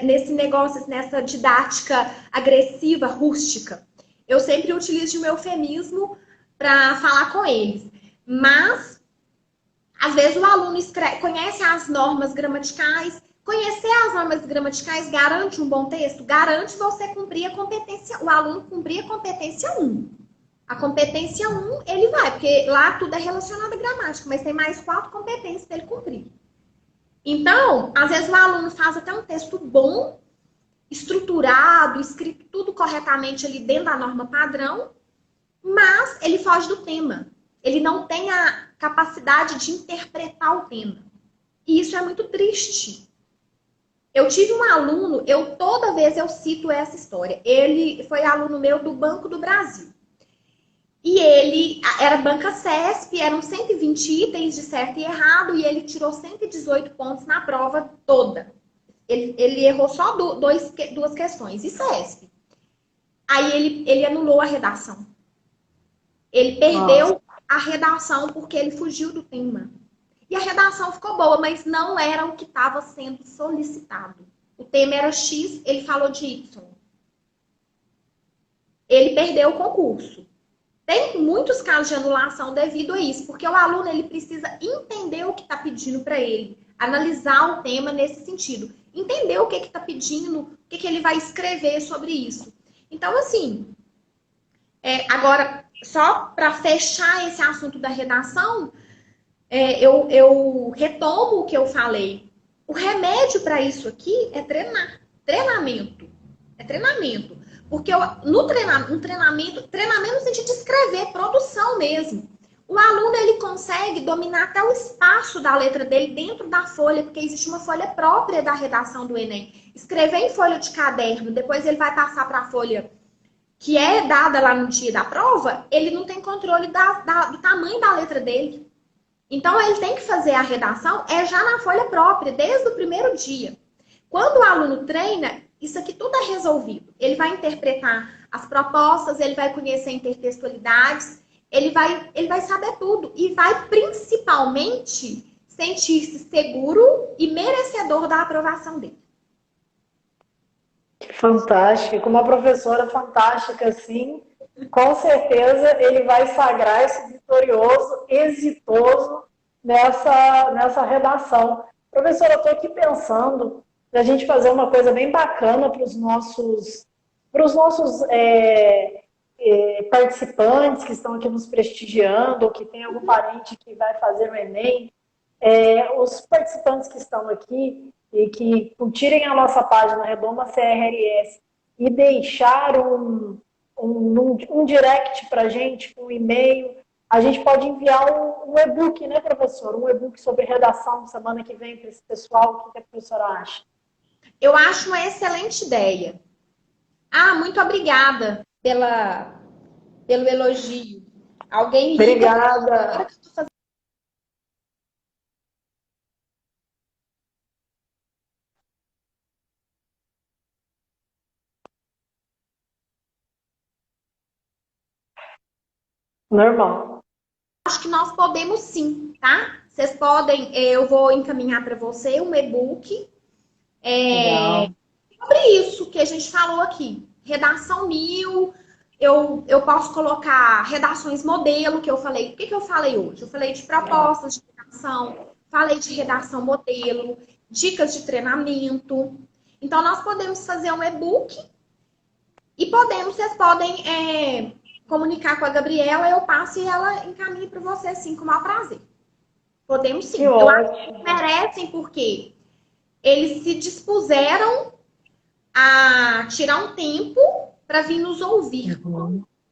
nesse negócio, nessa didática agressiva, rústica. Eu sempre utilizo de um eufemismo para falar com eles. Mas, às vezes, o aluno conhece as normas gramaticais. Conhecer as normas gramaticais garante um bom texto? Garante você cumprir a competência, o aluno cumprir a competência 1. A competência 1, ele vai, porque lá tudo é relacionado à gramática, mas tem mais 4 competências para ele cumprir. Então, às vezes o aluno faz até um texto bom, estruturado, escrito tudo corretamente ali dentro da norma padrão, mas ele foge do tema. Ele não tem a capacidade de interpretar o tema. E isso é muito triste. Eu tive um aluno, toda vez eu cito essa história. Ele foi aluno meu do Banco do Brasil. E ele era banca CESP, eram 120 itens de certo e errado, e ele tirou 118 pontos na prova toda. Ele errou só duas questões, e CESP. Aí ele anulou a redação. Ele perdeu a redação porque ele fugiu do tema. E a redação ficou boa, mas não era o que estava sendo solicitado. O tema era X, ele falou de Y. Ele perdeu o concurso. Tem muitos casos de anulação devido a isso, porque o aluno ele precisa entender o que está pedindo para ele, analisar o tema nesse sentido, entender o que está pedindo, o que ele vai escrever sobre isso. Então, assim, agora, só para fechar esse assunto da redação, eu retomo o que eu falei. O remédio para isso aqui é treinamento. É treinamento. Porque no treinamento no sentido de escrever, produção mesmo. O aluno ele consegue dominar até o espaço da letra dele dentro da folha, porque existe uma folha própria da redação do Enem. Escrever em folha de caderno, depois ele vai passar para a folha que é dada lá no dia da prova, ele não tem controle do tamanho da letra dele. Então, ele tem que fazer a redação já na folha própria, desde o primeiro dia. Quando o aluno treina, isso aqui tudo é resolvido. Ele vai interpretar as propostas, ele vai conhecer intertextualidades, ele vai saber tudo. E vai, principalmente, sentir-se seguro e merecedor da aprovação dele. Fantástico. Uma professora fantástica, assim, com certeza ele vai sagrar esse vitorioso, exitoso nessa redação. Professora, eu estou aqui pensando da gente fazer uma coisa bem bacana para os nossos participantes que estão aqui nos prestigiando, ou que tem algum parente que vai fazer o Enem. Os participantes que estão aqui e que curtirem a nossa página Redoma CRRS e deixar um direct para a gente, um e-mail, a gente pode enviar um e-book, né, professor? Um e-book sobre redação semana que vem para esse pessoal. O que a professora acha? Eu acho uma excelente ideia. Muito obrigada pelo elogio. Alguém liga. Obrigada. Normal. Acho que nós podemos sim, tá? Vocês podem, eu vou encaminhar para você um e-book sobre isso que a gente falou aqui. Redação 1000, eu posso colocar redações modelo, que eu falei. O que eu falei hoje? Eu falei de propostas de redação, falei de redação modelo, dicas de treinamento. Então, nós podemos fazer um e-book e vocês podem comunicar com a Gabriela, eu passo e ela encaminha para você, sim, com o maior prazer. Podemos sim. Eu acho que merecem, porque eles se dispuseram a tirar um tempo para vir nos ouvir.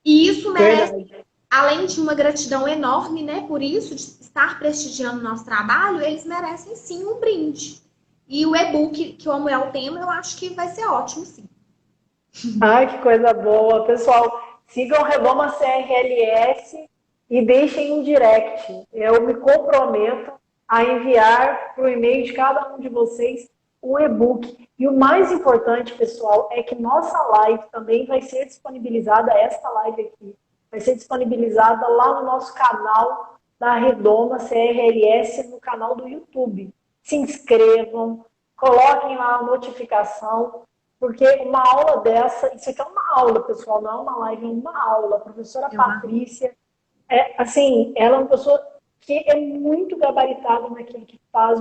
E isso merece além de uma gratidão enorme, né, por isso, de estar prestigiando o nosso trabalho, eles merecem sim um brinde. E o e-book, que como é o tema, eu acho que vai ser ótimo, sim. Ai, que coisa boa. Pessoal, sigam Redoma CRLS e deixem um direct. Eu me comprometo a enviar para o e-mail de cada um de vocês um e-book. E o mais importante, pessoal, é que nossa live também vai ser disponibilizada, esta live aqui, vai ser disponibilizada lá no nosso canal da Redoma CRLS, no canal do YouTube. Se inscrevam, coloquem lá a notificação, porque uma aula dessa, isso aqui é uma aula, pessoal, não é uma live, é uma aula. A professora Patrícia, assim, ela é uma pessoa que é muito gabaritada naquilo que faz,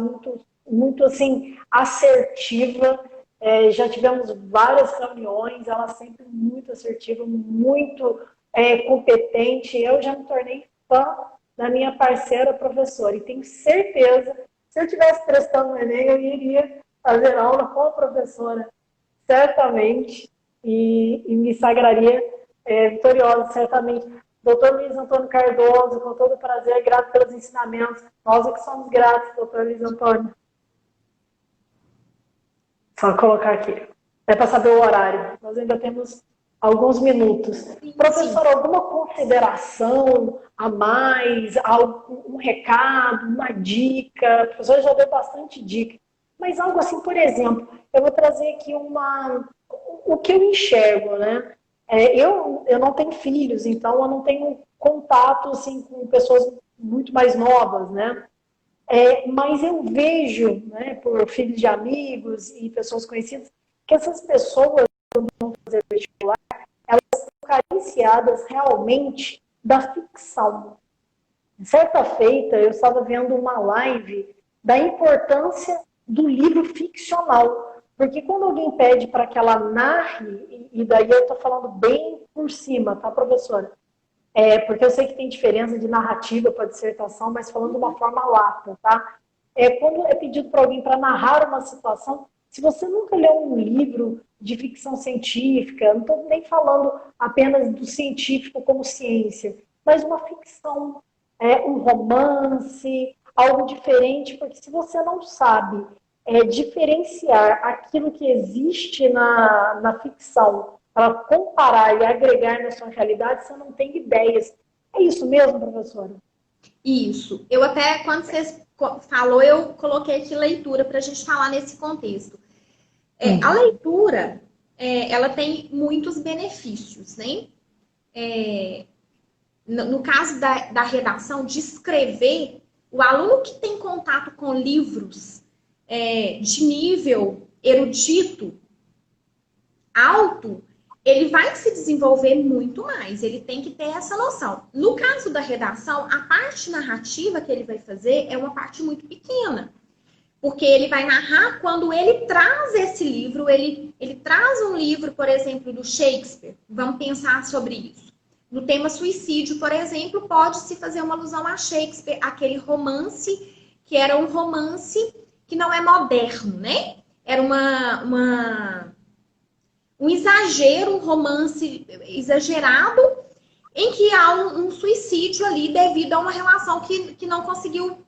muito assim, assertiva. Já tivemos várias reuniões, ela sempre muito assertiva, muito competente. Eu já me tornei fã da minha parceira professora e tenho certeza, se eu estivesse prestando o Enem, eu iria fazer aula com a professora, certamente, e me sagraria vitoriosa, certamente. Doutor Luiz Antônio Cardoso, com todo prazer, grato pelos ensinamentos. Nós é que somos gratos, doutor Luiz Antônio. Só colocar aqui. É para saber o horário. Nós ainda temos alguns minutos. Sim, professor, sim. Alguma consideração a mais? Um recado, uma dica? O professor já deu bastante dica. Mas algo assim, por exemplo, eu vou trazer aqui o que eu enxergo, né? Eu não tenho filhos, então eu não tenho contato assim, com pessoas muito mais novas, né? Mas eu vejo, né, por filhos de amigos e pessoas conhecidas, que essas pessoas, quando vão fazer vestibular, elas estão carenciadas realmente da ficção. Certa feita, eu estava vendo uma live da importância do livro ficcional. Porque quando alguém pede para que ela narre, e daí eu estou falando bem por cima, tá, professora? Porque eu sei que tem diferença de narrativa para dissertação, mas falando de uma forma lata, tá? Quando é pedido para alguém para narrar uma situação, se você nunca leu um livro de ficção científica, não estou nem falando apenas do científico como ciência, mas uma ficção, um romance, algo diferente, porque se você não sabe diferenciar aquilo que existe na ficção para comparar e agregar na sua realidade, você não tem ideias. É isso mesmo, professora? Isso. Eu até, quando você falou, eu coloquei aqui leitura para a gente falar nesse contexto. A leitura, ela tem muitos benefícios, né? No caso da redação, de escrever, o aluno que tem contato com livros de nível erudito alto, ele vai se desenvolver muito mais, ele tem que ter essa noção. No caso da redação, a parte narrativa que ele vai fazer é uma parte muito pequena, porque ele vai narrar quando ele traz esse livro, ele traz um livro, por exemplo, do Shakespeare, vamos pensar sobre isso. No tema suicídio, por exemplo, pode-se fazer uma alusão a Shakespeare, aquele romance que era um romance que não é moderno, né? Era um exagero, um romance exagerado, em que há um suicídio ali devido a uma relação que não conseguiu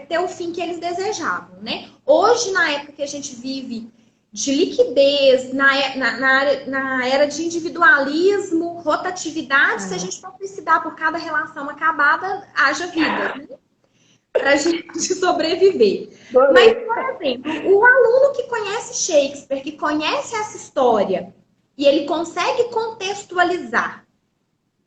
ter o fim que eles desejavam, né? Hoje, na época que a gente vive de liquidez, na era de individualismo, rotatividade, se a gente for suicidar por cada relação acabada, haja vida, né? Para a gente sobreviver. Mas, por exemplo, o aluno que conhece Shakespeare, que conhece essa história, e ele consegue contextualizar.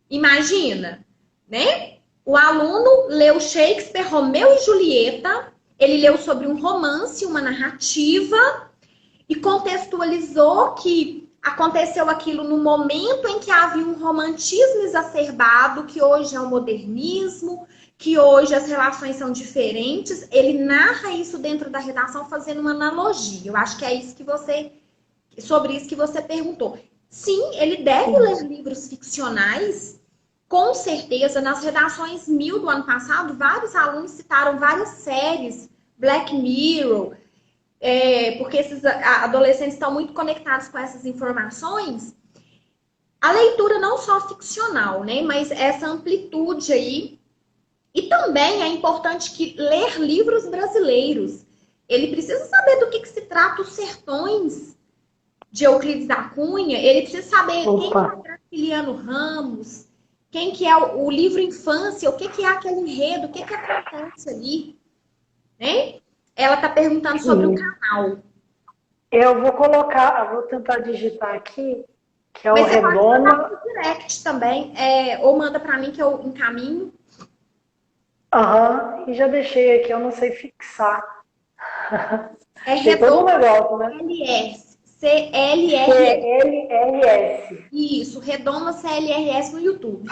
Imagina, né? O aluno leu Shakespeare, Romeu e Julieta, ele leu sobre um romance, uma narrativa, e contextualizou que aconteceu aquilo no momento em que havia um romantismo exacerbado, que hoje é o modernismo, que hoje as relações são diferentes. Ele narra isso dentro da redação fazendo uma analogia. Eu acho que é isso que sobre isso que você perguntou. Sim, ele deve ler livros ficcionais, com certeza. Nas redações 1000 do ano passado, vários alunos citaram várias séries, Black Mirror, porque esses adolescentes estão muito conectados com essas informações. a leitura não só ficcional, né? Mas essa amplitude aí. E também é importante que ler livros brasileiros. Ele precisa saber do que se trata os sertões de Euclides da Cunha. Ele precisa saber quem é Graciliano Ramos, quem que é o livro Infância, o que é aquele enredo, o que acontece ali. Né? Ela está perguntando sobre o canal. Eu vou tentar digitar aqui, que é o Mas você Redoma. pode mandar no direct também, ou manda para mim que eu encaminho. Aham, e já deixei aqui, eu não sei fixar. É Tem todo um Redoma negócio, né? CLS. CLRS. CLRS. Isso, Redoma CLRS no YouTube.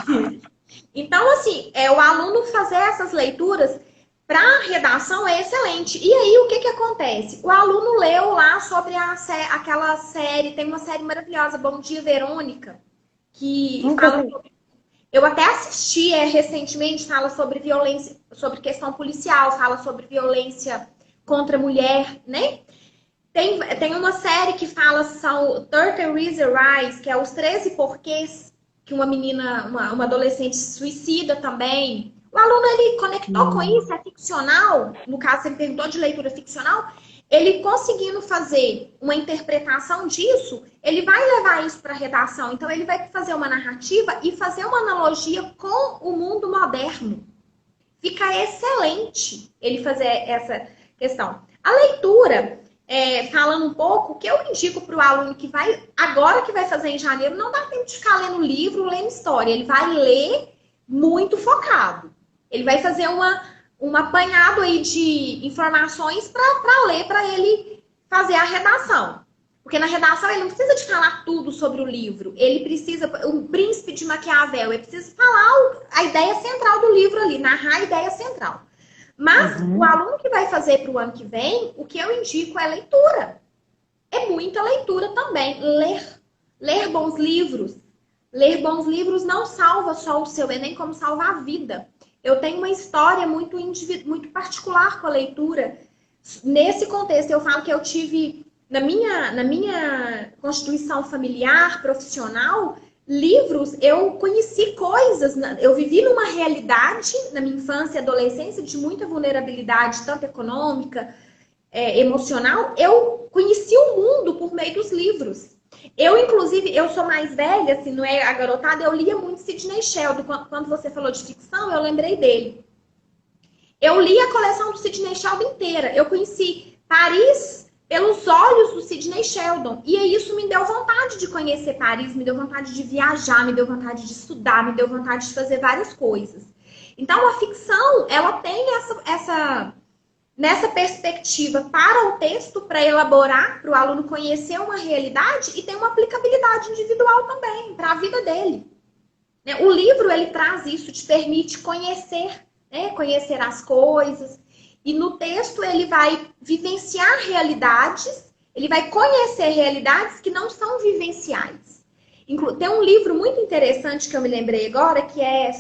Então, assim, o aluno fazer essas leituras para redação é excelente. E aí, o que acontece? O aluno leu lá sobre aquela série, tem uma série maravilhosa, Bom Dia, Verônica, que fala sobre... Eu até assisti recentemente, fala sobre violência, sobre questão policial, fala sobre violência contra a mulher, né? Tem uma série que fala, são 30 Reasons Why, que é os 13 porquês que uma menina, uma adolescente suicida também. O aluno, ele conectou com isso, é ficcional, no caso, você me perguntou de leitura ficcional, ele conseguindo fazer uma interpretação disso, ele vai levar isso para a redação. Então, ele vai fazer uma narrativa e fazer uma analogia com o mundo moderno. Fica excelente ele fazer essa questão. A leitura, falando um pouco, o que eu indico para o aluno que vai, agora que vai fazer em janeiro, não dá tempo de ficar lendo livro, lendo história. Ele vai ler muito focado. Ele vai fazer um apanhado aí de informações para ler, para ele fazer a redação. Porque na redação ele não precisa de falar tudo sobre o livro. Ele precisa, o Príncipe de Maquiavel, ele precisa falar a ideia central do livro ali, narrar a ideia central. Mas o aluno que vai fazer para o ano que vem, o que eu indico é leitura. É muita leitura também. Ler bons livros. Ler bons livros não salva só o seu Enem, como salva a vida. Eu tenho uma história muito particular com a leitura. Nesse contexto, eu falo que eu tive, na minha constituição familiar, profissional, livros, eu conheci coisas, eu vivi numa realidade, na minha infância e adolescência, de muita vulnerabilidade, tanto econômica, emocional. Eu conheci o mundo por meio dos livros. Eu, inclusive, eu sou mais velha, assim, não é a garotada, eu lia muito Sidney Sheldon. Quando você falou de ficção, eu lembrei dele. Eu li a coleção do Sidney Sheldon inteira. Eu conheci Paris pelos olhos do Sidney Sheldon. E isso me deu vontade de conhecer Paris, me deu vontade de viajar, me deu vontade de estudar, me deu vontade de fazer várias coisas. Então, a ficção, ela tem nessa perspectiva para o texto, para elaborar, para o aluno conhecer uma realidade, e tem uma aplicabilidade individual também, para a vida dele. O livro, ele traz isso, te permite conhecer, conhecer as coisas. E no texto ele vai vivenciar realidades, ele vai conhecer realidades que não são vivenciais. Tem um livro muito interessante que eu me lembrei agora, que é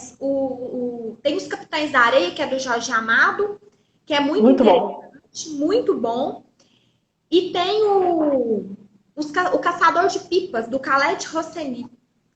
tem Os Capitães da Areia, que é do Jorge Amado, que é muito interessante, muito bom. E tem o Caçador de Pipas, do Khaled Hosseini.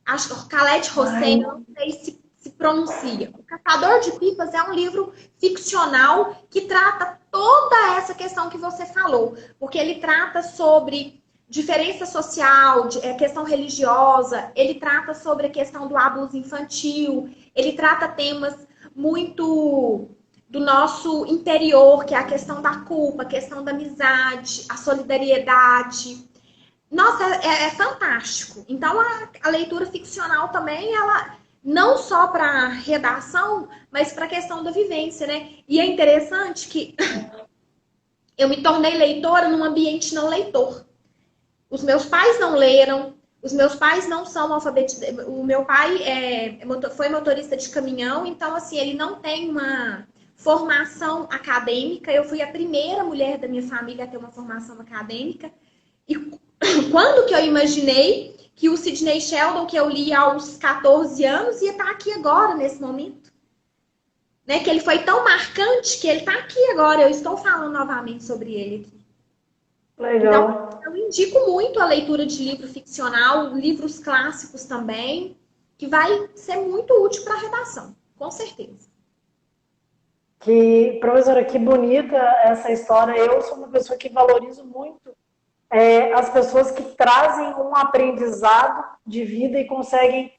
Acho que Khaled Hosseini, não sei se pronuncia. O Caçador de Pipas é um livro ficcional que trata toda essa questão que você falou. Porque ele trata sobre diferença social, questão religiosa, ele trata sobre a questão do abuso infantil, ele trata temas muito do nosso interior, que é a questão da culpa, a questão da amizade, a solidariedade. Nossa, é fantástico. Então, a leitura ficcional também, ela não só para redação, mas para a questão da vivência, né? E é interessante que eu me tornei leitora num ambiente não leitor. Os meus pais não leram, os meus pais não são alfabetizados. O meu pai foi motorista de caminhão, então, assim, ele não tem uma formação acadêmica. Eu fui a primeira mulher da minha família a ter uma formação acadêmica. E quando que eu imaginei que o Sidney Sheldon, que eu li aos 14 anos, ia estar aqui agora, nesse momento? Né? Que ele foi tão marcante que ele está aqui agora. Eu estou falando novamente sobre ele aqui. Legal. Então, eu indico muito a leitura de livro ficcional, livros clássicos também, que vai ser muito útil para a redação, com certeza. Professora, que bonita essa história. Eu sou uma pessoa que valorizo muito as pessoas que trazem um aprendizado de vida e conseguem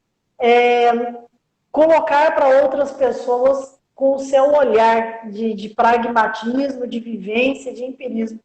colocar para outras pessoas com o seu olhar de pragmatismo, de vivência, de empirismo.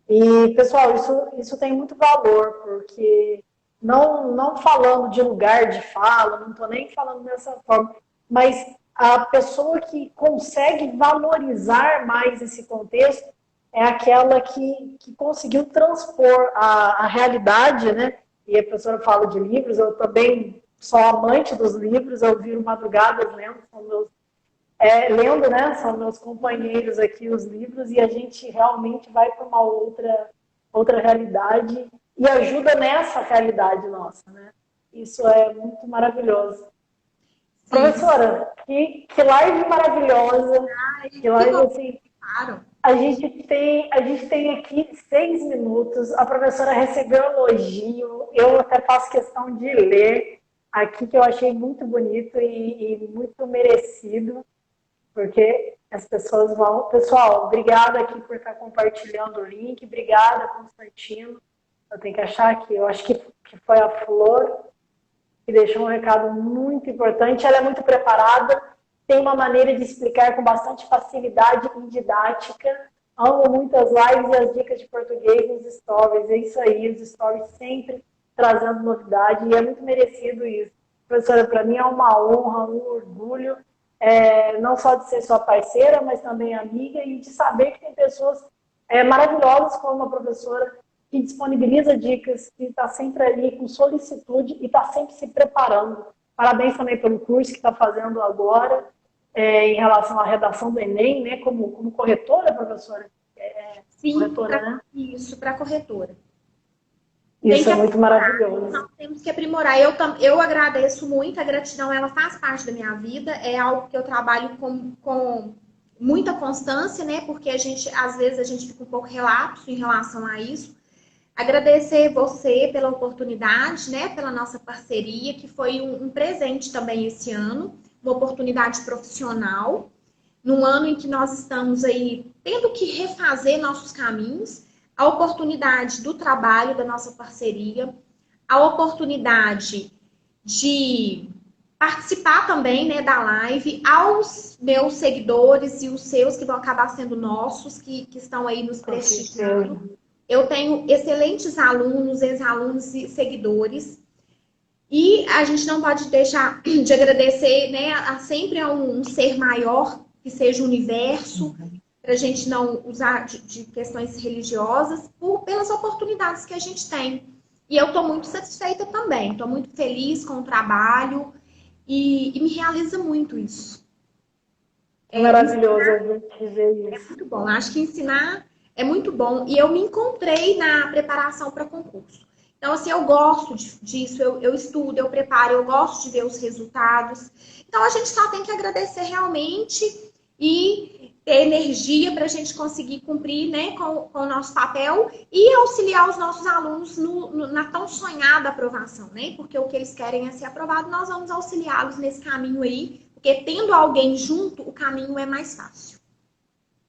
E, pessoal, isso tem muito valor, porque não falando de lugar de fala, não estou nem falando dessa forma, mas a pessoa que consegue valorizar mais esse contexto é aquela que conseguiu transpor a realidade, né? E a professora fala de livros, eu também sou amante dos livros, eu viro madrugadas lendo, lendo, né? São meus companheiros aqui os livros e a gente realmente vai para uma outra realidade e ajuda nessa realidade nossa, né? Isso é muito maravilhoso. Sim. Professora, que live maravilhosa, que live assim. Claro. A gente tem aqui 6 minutos. A professora recebeu elogio. Eu até faço questão de ler aqui, que eu achei muito bonito e muito merecido, porque as pessoas vão... Pessoal, obrigada aqui por estar compartilhando o link. Obrigada, Constantino. Eu tenho que achar aqui. Eu acho que foi a Flor que deixou um recado muito importante. Ela é muito preparada, tem uma maneira de explicar com bastante facilidade e didática. Amo muito as lives e as dicas de português nos stories. É isso aí, os stories sempre trazendo novidade e é muito merecido isso. Professora, para mim é uma honra, um orgulho, não só de ser sua parceira, mas também amiga e de saber que tem pessoas maravilhosas como a professora que disponibiliza dicas, que está sempre ali com solicitude e está sempre se preparando. Parabéns também pelo curso que está fazendo agora, em relação à redação do Enem, né? Como corretora, professora? Sim, corretora, né? Isso, para corretora. Isso é muito maravilhoso. Nós temos que aprimorar. Eu agradeço muito, a gratidão ela faz parte da minha vida, é algo que eu trabalho com muita constância, né? Porque às vezes a gente fica um pouco relapso em relação a isso. Agradecer você pela oportunidade, né, pela nossa parceria, que foi um presente também esse ano, uma oportunidade profissional, num ano em que nós estamos aí tendo que refazer nossos caminhos, a oportunidade do trabalho da nossa parceria, a oportunidade de participar também, né, da live, aos meus seguidores e os seus que vão acabar sendo nossos, que estão aí nos prestigiando. Eu tenho excelentes alunos, ex-alunos e seguidores. E a gente não pode deixar de agradecer, né, sempre a um ser maior, que seja o universo, para a gente não usar de questões religiosas, pelas oportunidades que a gente tem. E eu estou muito satisfeita também, estou muito feliz com o trabalho e me realiza muito isso. Maravilhoso a gente ver isso. É muito bom. Acho que ensinar é muito bom. E eu me encontrei na preparação para concurso. Então, assim, eu gosto disso, eu estudo, eu preparo, eu gosto de ver os resultados. Então, a gente só tem que agradecer realmente e ter energia para a gente conseguir cumprir, né, com o nosso papel e auxiliar os nossos alunos na tão sonhada aprovação, né? Porque o que eles querem é ser aprovado, nós vamos auxiliá-los nesse caminho aí, porque tendo alguém junto, o caminho é mais fácil.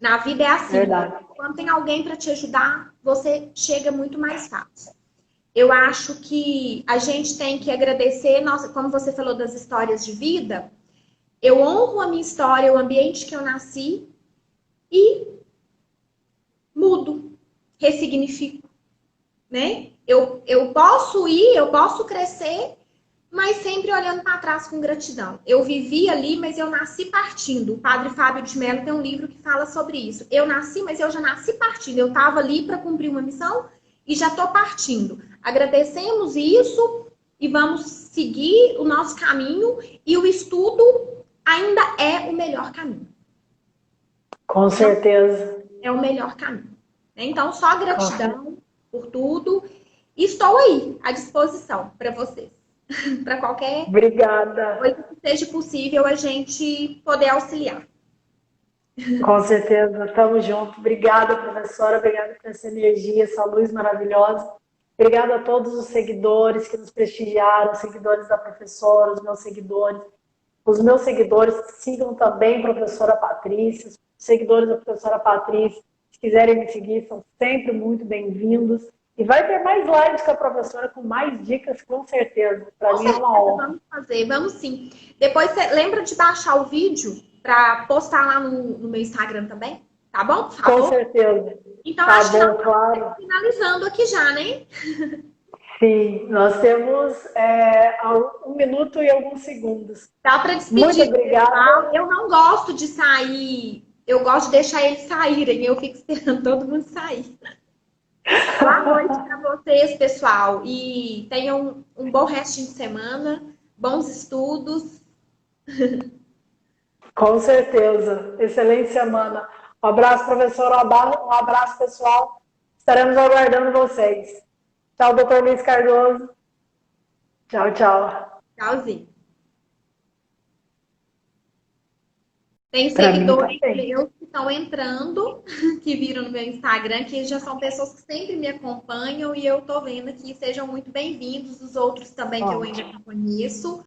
Na vida é assim. Verdade. Quando tem alguém para te ajudar, você chega muito mais fácil. Eu acho que a gente tem que agradecer, como você falou das histórias de vida, eu honro a minha história, o ambiente que eu nasci e mudo, ressignifico, né? Eu posso ir, eu posso crescer, mas sempre olhando para trás com gratidão. Eu vivi ali, mas eu nasci partindo. O padre Fábio de Mello tem um livro que fala sobre isso. Eu nasci, mas eu já nasci partindo. Eu estava ali para cumprir uma missão e já estou partindo. Agradecemos isso e vamos seguir o nosso caminho e o estudo ainda é o melhor caminho. Com certeza. É o melhor caminho. Então, só gratidão por tudo. E estou aí, à disposição para vocês. Para qualquer Obrigada. coisa que seja possível a gente poder auxiliar. Com certeza, tamo junto. Obrigada, professora, obrigada por essa energia, essa luz maravilhosa. Obrigada a todos os seguidores que nos prestigiaram, os seguidores da professora, os meus seguidores. Os meus seguidores sigam também a professora Patrícia, os seguidores da professora Patrícia, se quiserem me seguir, são sempre muito bem-vindos. E vai ter mais lives com a professora, com mais dicas, com certeza. Para Com mim é certeza, uma honra. vamos fazer, vamos sim. Depois você lembra de baixar o vídeo para postar lá no meu Instagram também? Tá bom? Por Com favor? certeza. Então, Tá acho que nós bom, claro. estamos finalizando aqui já, né? Sim, nós temos 1 minuto e alguns segundos. Dá para Muito despedir, pessoal. obrigada. Eu não gosto de sair, eu gosto de deixar eles saírem, eu fico esperando todo mundo sair. Boa noite para vocês, pessoal. E tenham um bom restinho de semana, bons estudos. Com certeza. Excelente semana. Um abraço, professor. Um abraço, pessoal. Estaremos aguardando vocês. Tchau, doutor Luiz Cardoso. Tchau, tchau. Tchauzinho. Tem Para mim seguidores também. meus que estão entrando, que viram no meu Instagram, que já são pessoas que sempre me acompanham e eu tô vendo que sejam muito bem-vindos, os outros também que eu ainda Ótimo. não conheço.